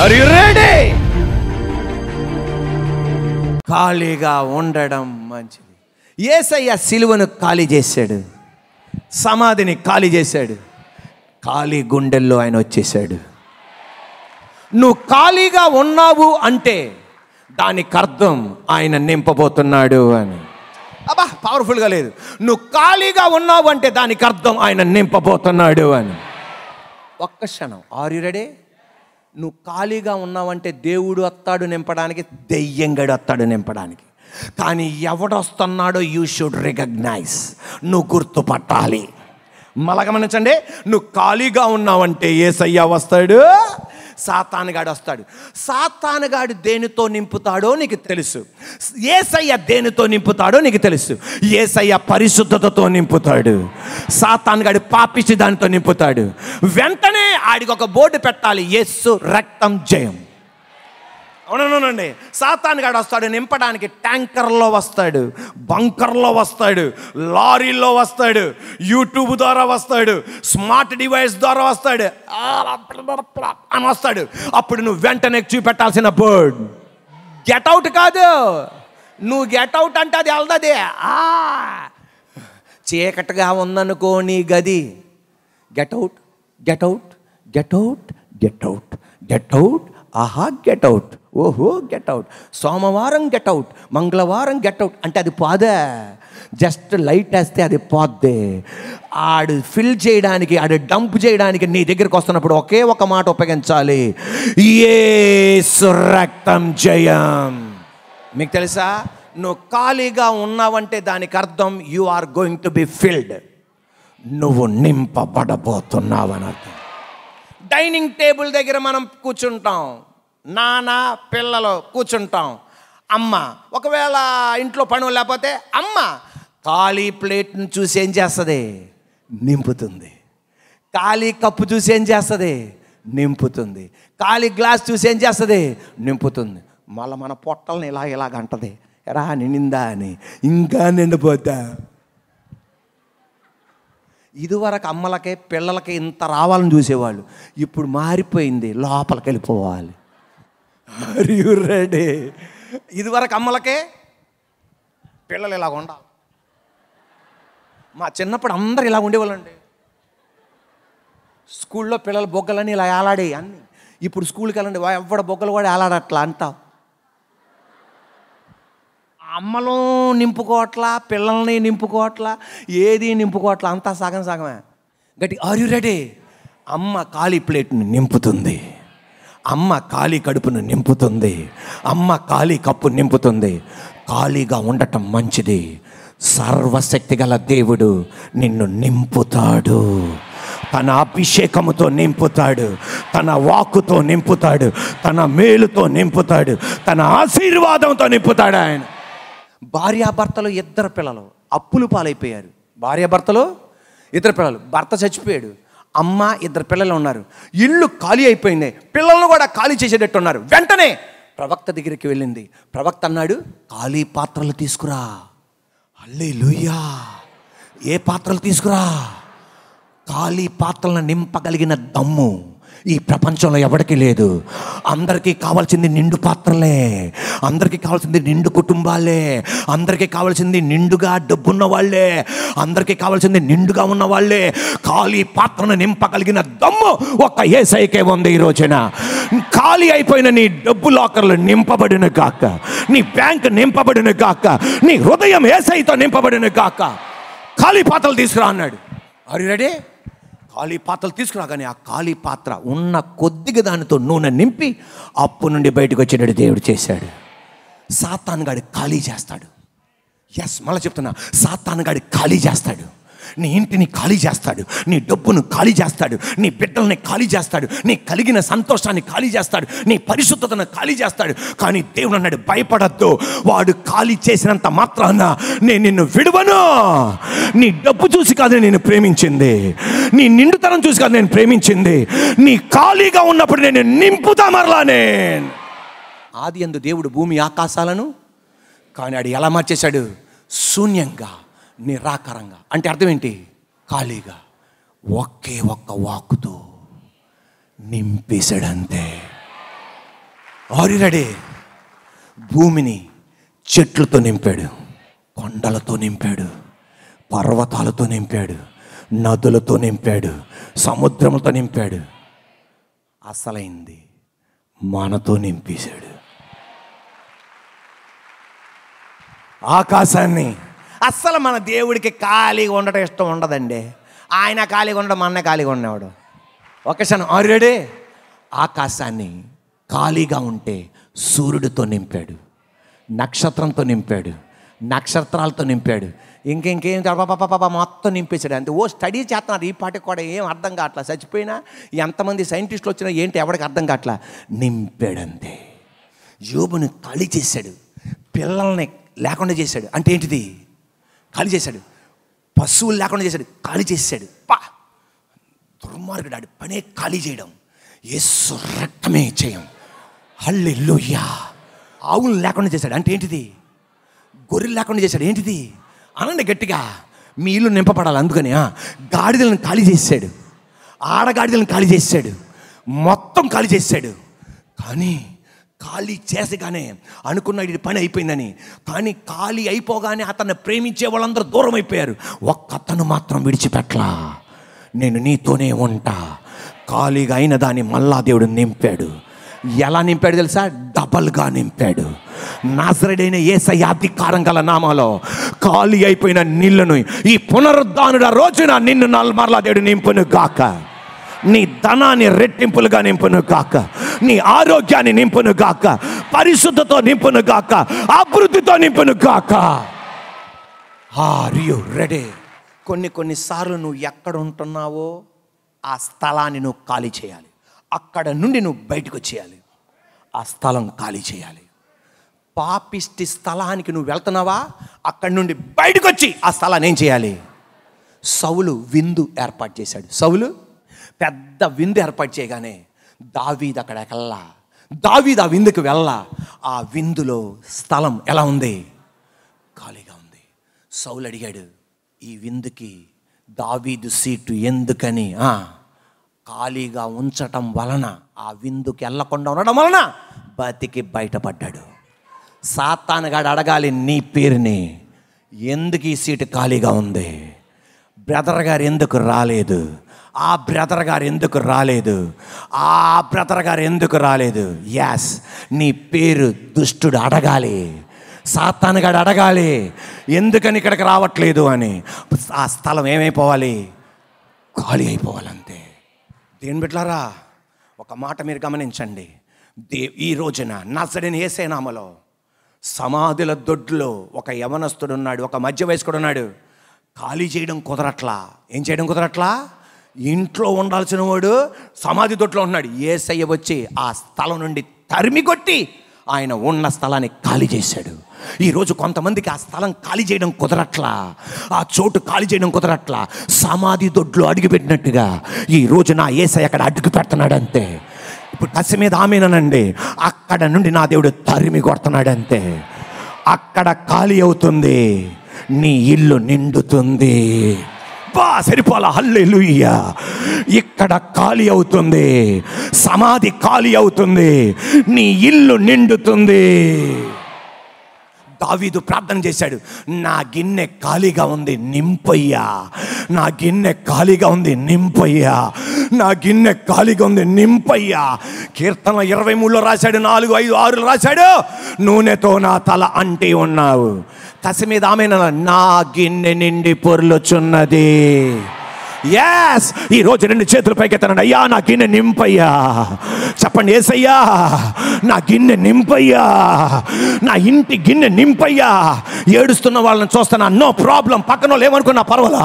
Are you ready? ఖాళీగా ఉండడం మంచిది. యేసయ్య సిలువను ఖాళీ చేశాడు, సమాధిని ఖాళీ చేశాడు, ఖాళీ గుండెల్లో ఆయన వచ్చేసాడు. నువ్వు ఖాళీగా ఉన్నావు అంటే దానికి అర్థం ఆయన నింపబోతున్నాడు అని. అబ్బా, పవర్ఫుల్గా లేదు. నువ్వు ఖాళీగా ఉన్నావు అంటే దానికి అర్థం ఆయన నింపబోతున్నాడు అని. ఒక్క క్షణం, ఆర్ యు రెడీ? నువ్వు ఖాళీగా ఉన్నావంటే దేవుడు వస్తాడు నింపడానికి, దెయ్యంగాడు వస్తాడు నింపడానికి. కానీ ఎవడొస్తున్నాడో యూ షుడ్ రికగ్నైజ్, నువ్వు గుర్తుపట్టాలి. మళ్ళా గమనించండి, నువ్వు ఖాళీగా ఉన్నావంటే యేసయ్య వస్తాడు, సాతానుగాడు వస్తాడు. సాతానుగాడు దేనితో నింపుతాడో నీకు తెలుసు, యేసయ్య దేనితో నింపుతాడో నీకు తెలుసు. యేసయ్య పరిశుద్ధతతో నింపుతాడు, సాతానుగాడు పాపిష్టి దానితో నింపుతాడు. వెంటనే ఆడికి ఒక బోర్డు పెట్టాలి, యేసు రక్తం జయం. అవునండి, సాతానుగాడు వస్తాడు నింపడానికి. ట్యాంకర్లో వస్తాడు, బంకర్లో వస్తాడు, లారీలో వస్తాడు, యూట్యూబ్ ద్వారా వస్తాడు, స్మార్ట్ డివైస్ ద్వారా వస్తాడు అని వస్తాడు. అప్పుడు నువ్వు వెంటనే చూపెట్టాల్సిన బోర్డ్ గెట్అవుట్ కాదు. నువ్వు గెట్అవుట్ అంటే అది వెళ్దది. చీకటిగా ఉందనుకో నీ గది, get out get out get out get out get out, ఆహా గెట్అవుట్, ఓహో గెట్అవుట్. సోమవారం గెట్అవుట్, మంగళవారం గెట్అవుట్ అంటే అది పోదే. జస్ట్ లైట్ వేస్తే అది పోద్దే. ఆడు ఫిల్ చేయడానికి, ఆడు డంప్ చేయడానికి నీ దగ్గరికి వస్తున్నప్పుడు ఒకే ఒక మాట ఉపయోగించాలి, యేసు రక్తం జయం. మీకు తెలుసా, నువ్వు ఖాళీగా ఉన్నావంటే దానికి అర్థం you are going to be filled, నువ్వు నింపబడబోతున్నావు అని అర్థం. డైనింగ్ టేబుల్ దగ్గర మనం కూర్చుంటాం, నాన్న పిల్లలు కూర్చుంటాం. అమ్మ ఒకవేళ ఇంట్లో పనులు లేకపోతే అమ్మ ఖాళీ ప్లేట్ని చూసి ఏం చేస్తుంది? నింపుతుంది. ఖాళీ కప్పు చూసి ఏం చేస్తుంది? నింపుతుంది. ఖాళీ గ్లాస్ చూసి ఏం చేస్తుంది? నింపుతుంది. మళ్ళీ మన పొట్టల్ని ఇలాగ అంటది, ఎరా నిండిందా అని, ఇంకా నిండిపోద్దా. ఇదివరకు అమ్మలకే పిల్లలకి ఇంత రావాలని చూసేవాళ్ళు, ఇప్పుడు మారిపోయింది, లోపలికి వెళ్ళిపోవాలి. Are you ready? ఇదివరకు అమ్మలకే పిల్లలు ఇలాగ ఉండాలి. మా చిన్నప్పుడు అందరు ఇలా ఉండేవాళ్ళండి. స్కూల్లో పిల్లల బొగ్గలన్నీ ఇలా ఏలాడే అన్నీ. ఇప్పుడు స్కూల్కి వెళ్ళండి, ఎవడ బొగ్గలు కూడా ఏలాడట్లా అంటావు. అమ్మలు నింపుకోవట్లా, పిల్లల్ని నింపుకోవట్లా, ఏది నింపుకోవట్లా, అంతా సగం సగమే. గట్టి ఆర్ యు రెడీ? అమ్మ ఖాళీ ప్లేట్ని నింపుతుంది, అమ్మ ఖాళీ కడుపును నింపుతుంది, అమ్మ ఖాళీ కప్పు నింపుతుంది. ఖాళీగా ఉండటం మంచిది. సర్వశక్తి గల దేవుడు నిన్ను నింపుతాడు, తన అభిషేకముతో నింపుతాడు, తన వాక్కుతో నింపుతాడు, తన మేలుతో నింపుతాడు, తన ఆశీర్వాదంతో నింపుతాడు ఆయన. భార్యాభర్తలు ఇద్దరు పిల్లలు అప్పులు పాలైపోయారు. భార్యాభర్తలు ఇద్దరు పిల్లలు, భర్త చచ్చిపోయాడు, అమ్మ ఇద్దరు పిల్లలు ఉన్నారు, ఇల్లు ఖాళీ అయిపోయింది, పిల్లలను కూడా ఖాళీ చేసేటట్టు ఉన్నారు. వెంటనే ప్రవక్త దగ్గరికి వెళ్ళింది. ప్రవక్త అన్నాడు, ఖాళీ పాత్రలు తీసుకురా. హల్లెలూయా. ఏ పాత్రలు తీసుకురా? ఖాళీ పాత్రలను నింపగలిగిన దమ్ము ఈ ప్రపంచంలో ఎవరికి లేదు. అందరికీ కావాల్సింది నిండు పాత్రలే, అందరికీ కావాల్సింది నిండు కుటుంబాలే, అందరికీ కావాల్సింది నిండుగా డబ్బున్న వాళ్ళే, అందరికీ కావాల్సింది నిండుగా ఉన్న వాళ్ళే. ఖాళీ పాత్రను నింపగలిగిన దమ్ము ఒక్క యేసయ్యకే ఉంది. ఈ రోజున ఖాళీ అయిపోయిన నీ డబ్బు లాకర్లు నింపబడిన గాక, నీ బ్యాంక్ నింపబడిన గాక, నీ హృదయం యేసయ్యతో నింపబడిన గాక. ఖాళీ పాత్రలు తీసుకురా అన్నాడు. Are you ready? ఖాళీ పాత్రలు తీసుకురాగానే ఆ ఖాళీ పాత్ర ఉన్న కొద్దిగా దానితో నూనె నింపి అప్పు నుండి బయటకు వచ్చేటట్టు దేవుడు చేశాడు. సాతానుగాడు ఖాళీ చేస్తాడు. ఎస్, మళ్ళీ చెప్తున్నా, సాతానుగాడు ఖాళీ చేస్తాడు. నీ ఇంటిని ఖాళీ చేస్తాడు, నీ డబ్బును ఖాళీ చేస్తాడు, నీ బిడ్డల్ని ఖాళీ చేస్తాడు, నీ కలిగిన సంతోషాన్ని ఖాళీ చేస్తాడు, నీ పరిశుద్ధతను ఖాళీ చేస్తాడు. కానీ దేవుడు అన్నాడు, భయపడద్దు, వాడు ఖాళీ చేసినంత మాత్రాన నేను నిన్ను విడువను. నీ డబ్బు చూసి కాదు నేను ప్రేమించింది, నీ నిండుతనం చూసి కాదు నేను ప్రేమించింది, నీ ఖాళీగా ఉన్నప్పుడు నేను నింపుతా మరలానే. ఆది యందు దేవుడు భూమి ఆకాశాలను, కానీ ఆడు ఎలా మార్చేశాడు? శూన్యంగా, నిరాకారంగా. అంటే అర్థం ఏంటి? ఖాళీగా. ఒకే ఒక్క వాక్కుతో నింపేశాడంతే. Are you ready? భూమిని చెట్లతో నింపాడు, కొండలతో నింపాడు, పర్వతాలతో నింపాడు, నదులతో నింపాడు, సముద్రములతో నింపాడు. అసలైంది మనతో నింపేశాడు. ఆకాశాన్ని. అస్సలు మన దేవుడికి ఖాళీగా ఉండటం ఇష్టం ఉండదండి. ఆయన ఖాళీగా ఉండడం, మన ఖాళీగా ఉండేవాడు. ఒకసారి ఆల్రెడీ ఆకాశాన్ని ఖాళీగా ఉంటే సూర్యుడితో నింపాడు, నక్షత్రంతో నింపాడు, నక్షత్రాలతో నింపాడు, ఇంకేం పాప మొత్తం నింపేశాడు. అంతే. ఓ స్టడీ చేస్తున్నారు ఈ పాటికి కూడా, ఏం అర్థం కావట్లా. చచ్చిపోయినా ఎంతమంది సైంటిస్టులు వచ్చినా ఏంటి ఎవరికి అర్థం కావట్లా. నింపాడంతే. యోబుని ఖాళీ చేశాడు, పిల్లల్ని లేకుండా చేశాడు. అంటే ఏంటిది? ఖాళీ చేశాడు. పశువులు లేకుండా చేశాడు, ఖాళీ చేశాడు. దుర్మార్గుడు. ఆడి పనే ఖాళీ చేయడం. యేసు రక్తమే చేయం. హల్లెలూయా. ఆవులు లేకుండా చేశాడు. అంటే ఏంటిది? గొర్రెలు లేకుండా చేశాడు. ఏంటిది? అనండి గట్టిగా. మీ ఇల్లు నింపబడాలి. అందుకని గాడిదలను ఖాళీ చేశాడు, ఆడగాడిదలను ఖాళీ చేశాడు, మొత్తం ఖాళీ చేశాడు. కానీ ఖాళీ చేసగానే అనుకున్నాడు ఇది పని అయిపోయిందని. కానీ ఖాళీ అయిపోగానే అతన్ని ప్రేమించే వాళ్ళందరూ దూరం అయిపోయారు. ఒక్కతను మాత్రం విడిచిపెట్టలా. నేను నీతోనే ఉంటా. ఖాళీగా అయిన దాన్ని మళ్ళా దేవుడు నింపాడు. ఎలా నింపాడు తెలుసా? డబల్గా నింపాడు. నాజరేయుడైన యేసయ్య అధికారం గల నామములో ఖాళీ అయిపోయిన నీళ్లను ఈ పునరుద్ధానుడ రోజున నిన్ను మరలా దేవుడు నింపును గాక. నీ ధనాన్ని రెట్టింపులుగా నింపును గాక, నీ ఆరోగ్యాన్ని నింపును గాక, పరిశుద్ధతో నింపును గాక, అభివృద్ధితో నింపును గాక. Are you ready? కొన్నిసార్లు నువ్వు ఎక్కడ ఉంటున్నావో ఆ స్థలాన్ని నువ్వు ఖాళీ చేయాలి. అక్కడ నుండి నువ్వు బయటకు వచ్చేయాలి. ఆ స్థలం ఖాళీ చేయాలి. పాపిష్టి స్థలానికి నువ్వు వెళ్తున్నావా? అక్కడి నుండి బయటకు వచ్చి ఆ స్థలాన్ని ఏం చేయాలి? సౌలు విందు ఏర్పాటు చేశాడు. సౌలు పెద్ద విందు ఏర్పాటు చేయగానే దావీదు అక్కడికెళ్ళా. దావీదు ఆ విందుకు వెళ్ళా. ఆ విందులో స్థలం ఎలా ఉంది? ఖాళీగా ఉంది. సౌలు అడిగాడు, ఈ విందుకి దావీదు సీటు ఎందుకని? ఖాళీగా ఉంచటం వలన, ఆ విందుకి వెళ్ళకుండా ఉండడం వలన బతికి బయటపడ్డాడు. సాతానుగాడు అడగాలి నీ పేరుని, ఎందుకు ఈ సీటు ఖాళీగా ఉంది? బ్రదర్ గారు ఎందుకు రాలేదు? ఆ బ్రదర్ గారు ఎందుకు రాలేదు? ఆ బ్రదర్ గారు ఎందుకు రాలేదు? యాస్, నీ పేరు దుష్టుడు అడగాలి, సాతానుగాడు అడగాలి, ఎందుకని ఇక్కడికి రావట్లేదు అని. ఆ స్థలం ఏమైపోవాలి? ఖాళీ అయిపోవాలంతే. దేని బిడ్డలారా, ఒక మాట మీరు గమనించండి. ఈ రోజున నజరేయుడైన యేసయ్య నామములో సమాధుల దొడ్లో ఒక యవనస్తుడు ఉన్నాడు, ఒక మధ్య వయస్కుడు ఉన్నాడు. ఖాళీ చేయడం కుదరట్లా. ఏం చేయడం కుదరట్లా? ఇంట్లో ఉండాల్సిన వాడు సమాధి దొడ్లో ఉన్నాడు. యేసయ్య వచ్చి ఆ స్థలం నుండి తరిమి కొట్టి ఆయన ఉన్న స్థలాన్ని ఖాళీ చేశాడు. ఈరోజు కొంతమందికి ఆ స్థలం ఖాళీ చేయడం కుదరట్లా, ఆ చోటు ఖాళీ చేయడం కుదరట్లా. సమాధి దొడ్లో అడుగుపెట్టినట్టుగా ఈరోజు నా యేసయ్య అక్కడ అడుగు పెడుతున్నాడు అంతే. ఇప్పుడు కసి మీద ఆమెనండి, అక్కడ నుండి నా దేవుడు తరిమి కొడుతున్నాడంతే. అక్కడ ఖాళీ అవుతుంది, నీ ఇల్లు నిండుతుంది. సరిపోలా. హల్లెలూయా. ఇక్కడ ఖాళీ అవుతుంది, సమాధి ఖాళీ అవుతుంది, నీ ఇల్లు నిండుతుంది. దావీదు ప్రార్థన చేశాడు, నా గిన్నె ఖాళీగా ఉంది నింపయ్యా, నా గిన్నె ఖాళీగా ఉంది నింపయ్యా, నా గిన్నె ఖాళీగా ఉంది నింపయ్యా. కీర్తన 23లో రాశాడు, 4, 5, 6 రాశాడు, నూనెతో నా తల అంటి ఉన్నావు. కసి మీద ఆమె, నా గిన్నె నిండి పొర్లుచున్నది. ఎస్, ఈరోజు 2 చేతులు పైకెత్తానండి. అయ్యా నా గిన్నె నింపయ్యా. చెప్పండి, యేసయ్యా నా గిన్నె నింపయ్యా, నా ఇంటి గిన్నె నింపయ్యా. ఏడుస్తున్న వాళ్ళని చూస్తున్నా, నో ప్రాబ్లం, పక్కన వాళ్ళు ఏమనుకున్నా పర్వాలా,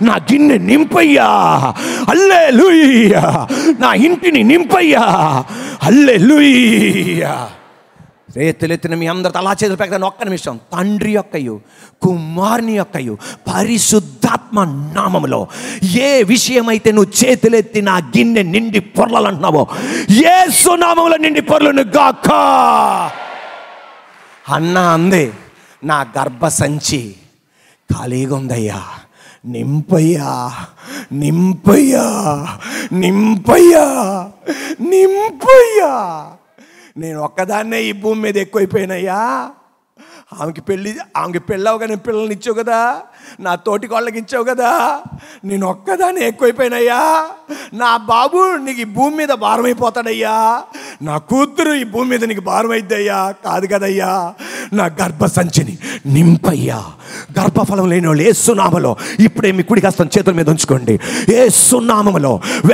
నా గిన్నె నింపయ్యా. హల్లెలూయా. నా ఇంటిని నింపయ్యా. హల్లెలూయా. రేతులెత్తిన మీ అందరితో అలా చేతులు పెడతాను. ఒక్క నిమిషం. తండ్రి యొక్కయు కుమారుని యొక్కయు పరిశుద్ధాత్మ నామములో ఏ విషయమైతే నువ్వు చేతులెత్తి నా గిన్నె నిండి పొర్లాలంటున్నావో యేసు నామములో నిండి పొర్లును గాక. అన్న అందే, నా గర్భసంచి ఖాళీగా ఉందయ్యా, నింపయ్యా, నింపయ్యా, నింపయ్యా, నింపయ్యా. నేను ఒక్కదాన్నే ఈ భూమి మీద ఎక్కువైపోయినయ్యా. ఆమెకి పెళ్ళవగా నేను పిల్లల్ని ఇచ్చావు కదా, నా తోటి వాళ్ళకి ఇచ్చావు కదా, నేను ఒక్కదాన్ని ఎక్కువైపోయినయ్యా. నా బాబు నీకు ఈ భూమి మీద భారమైపోతాడయ్యా, నా కూతురు ఈ భూమి మీద నీకు భారం అయిద్దయ్యా. కాదు కదయ్యా, నా గర్భసంచిని నింపయ్యా. గర్భఫలం లేని వాళ్ళు యేసునామములో ఇప్పుడే మీ కుడి హస్తం చేతుల మీద ఉంచుకోండి. యేసునామములో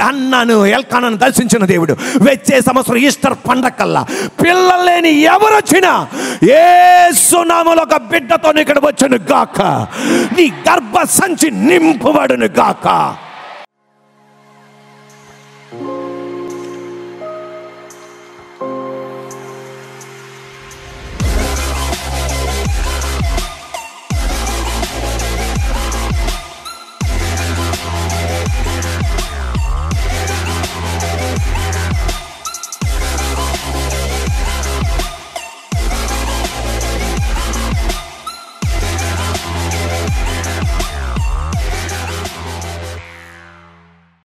అన్నాను ఎల్కానాను దర్శించిన దేవుడు వచ్చే సంవత్సరం ఈస్టర్ పండగ కల్లా పిల్లలు లేని ఎవరు వచ్చినా యేసునామములో ఒక బిడ్డతో ఇక్కడ వచ్చును గాక. నీ గర్భసంచి నింపబడును గాక.